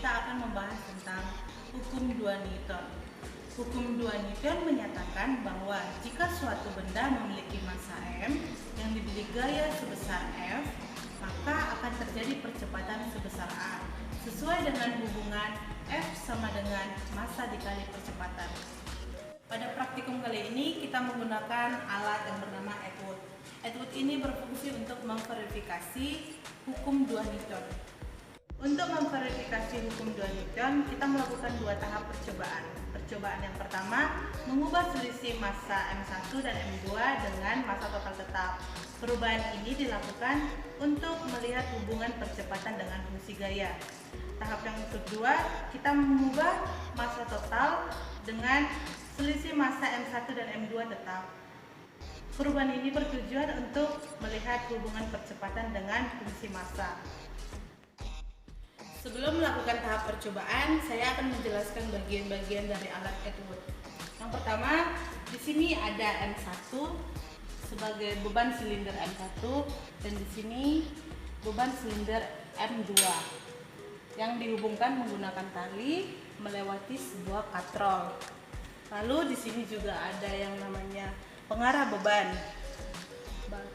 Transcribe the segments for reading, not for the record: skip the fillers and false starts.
kita akan membahas tentang hukum 2 Newton. Hukum 2 Newton menyatakan bahwa jika suatu benda memiliki massa m yang diberi gaya sebesar F, maka akan terjadi percepatan sebesar a, sesuai dengan hubungan F sama dengan massa dikali percepatan. Pada praktikum kali ini kita menggunakan alat yang bernama Atwood. Atwood ini berfungsi untuk memverifikasi hukum 2 Newton. Untuk memverifikasi hukum 2 Newton, kita melakukan dua tahap percobaan. Percobaan yang pertama, mengubah selisih massa M1 dan M2 dengan massa total tetap. Perubahan ini dilakukan untuk melihat hubungan percepatan dengan fungsi gaya. Tahap yang kedua, kita mengubah massa total dengan selisih massa M1 dan M2 tetap. Perubahan ini bertujuan untuk melihat hubungan percepatan dengan fungsi massa. Sebelum melakukan tahap percobaan, saya akan menjelaskan bagian-bagian dari alat Atwood. Yang pertama, di sini ada M1 sebagai beban silinder M1 dan di sini beban silinder M2 yang dihubungkan menggunakan tali melewati sebuah katrol. Lalu di sini juga ada yang namanya pengarah beban.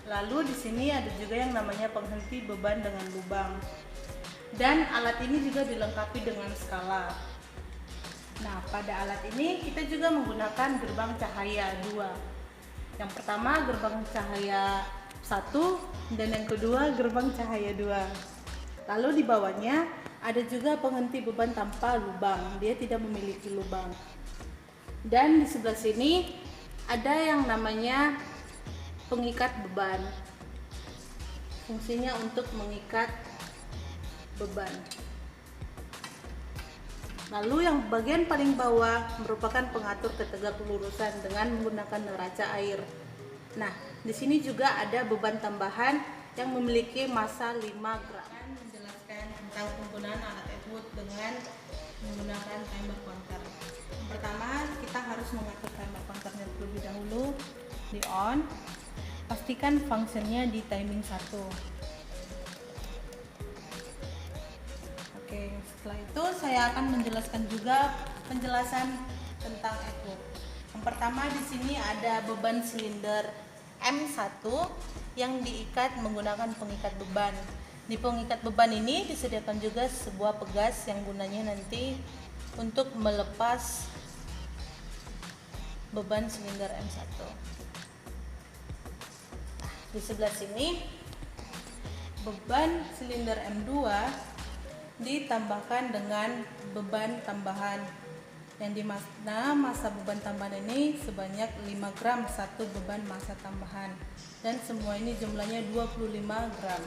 Lalu di sini ada juga yang namanya penghenti beban dengan lubang. Dan alat ini juga dilengkapi dengan skala. Nah, pada alat ini kita juga menggunakan gerbang cahaya 2. Yang pertama gerbang cahaya 1 dan yang kedua gerbang cahaya 2. Lalu di bawahnya ada juga penghenti beban tanpa lubang, dia tidak memiliki lubang. Dan di sebelah sini ada yang namanya pengikat beban. Fungsinya untuk mengikat beban. Lalu yang bagian paling bawah merupakan pengatur ketegak lurusan dengan menggunakan neraca air. Nah, di sini juga ada beban tambahan yang memiliki massa 5 gram. Menjelaskan tentang penggunaan alat Atwood dengan menggunakan timer counter. Yang pertama, kita harus mengatur timer counternya terlebih dahulu di on. Pastikan functionnya di timing 1. Oke, setelah itu saya akan menjelaskan juga penjelasan tentang Atwood. Yang pertama di sini ada beban silinder M1 yang diikat menggunakan pengikat beban. Di pengikat beban ini disediakan juga sebuah pegas yang gunanya nanti untuk melepas beban silinder M1. Nah, di sebelah sini beban silinder M2 ditambahkan dengan beban tambahan yang dimana massa beban tambahan ini sebanyak 5 gram satu beban massa tambahan dan semua ini jumlahnya 25 gram.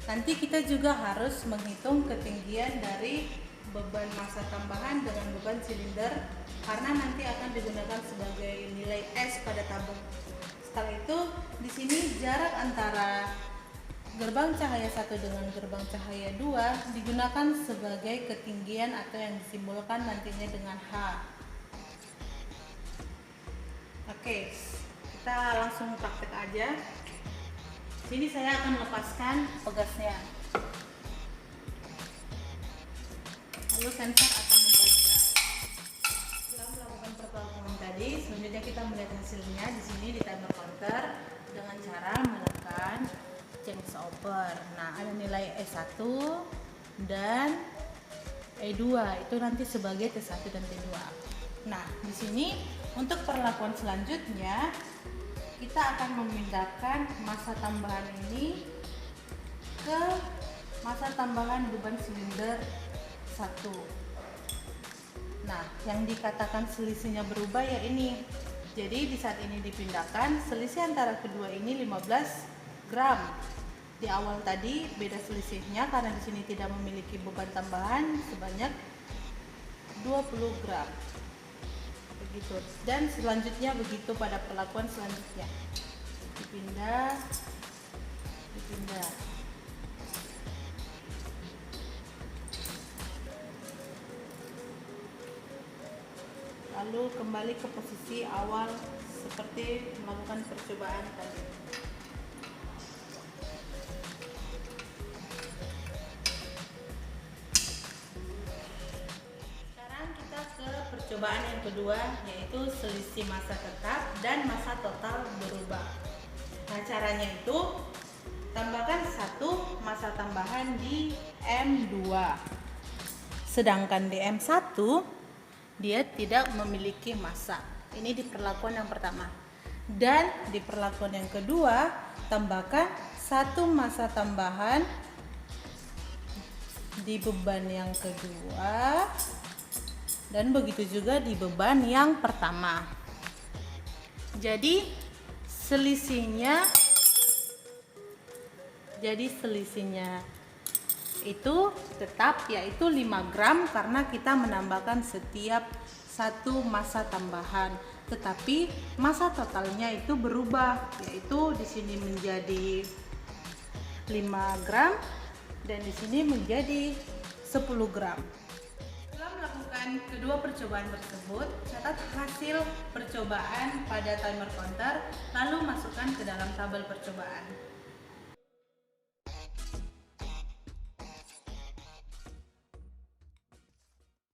Nanti kita juga harus menghitung ketinggian dari beban massa tambahan dengan beban silinder karena nanti akan digunakan sebagai nilai S pada tabung. Setelah itu di sini jarak antara gerbang cahaya 1 dengan gerbang cahaya 2 digunakan sebagai ketinggian atau yang disimbolkan nantinya dengan H. Oke, kita langsung praktek aja. Sini saya akan lepaskan pegasnya. Lalu sensor akan membaca. Setelah melakukan perlakuan tadi, selanjutnya kita melihat hasilnya di sini di timer counter dengan cara menekan change over. Nah, ada nilai E1 dan E2 itu nanti sebagai T1 dan T2. Nah, di sini untuk perlakuan selanjutnya kita akan memindahkan massa tambahan ini ke massa tambahan beban silinder 1. Nah, yang dikatakan selisihnya berubah ya ini. Jadi di saat ini dipindahkan, selisih antara kedua ini 15 gram. Di awal tadi beda selisihnya karena di sini tidak memiliki beban tambahan sebanyak 20 gram. Begitu. Dan selanjutnya begitu pada perlakuan selanjutnya. Dipindah. Lalu kembali ke posisi awal seperti melakukan percobaan tadi. percobaan yang kedua, yaitu selisih massa tetap dan massa total berubah. Nah, caranya itu tambahkan 1 massa tambahan di M2. Sedangkan di M1 dia tidak memiliki massa. Ini di perlakuan yang pertama. Dan di perlakuan yang kedua, tambahkan 1 massa tambahan di beban yang kedua, dan begitu juga di beban yang pertama. Jadi selisihnya itu tetap, yaitu 5 gram karena kita menambahkan setiap 1 massa tambahan. Tetapi massa totalnya itu berubah, yaitu di sini menjadi 5 gram dan di sini menjadi 10 gram. Setelah melakukan kedua percobaan tersebut, catat hasil percobaan pada timer counter, lalu masukkan ke dalam tabel percobaan.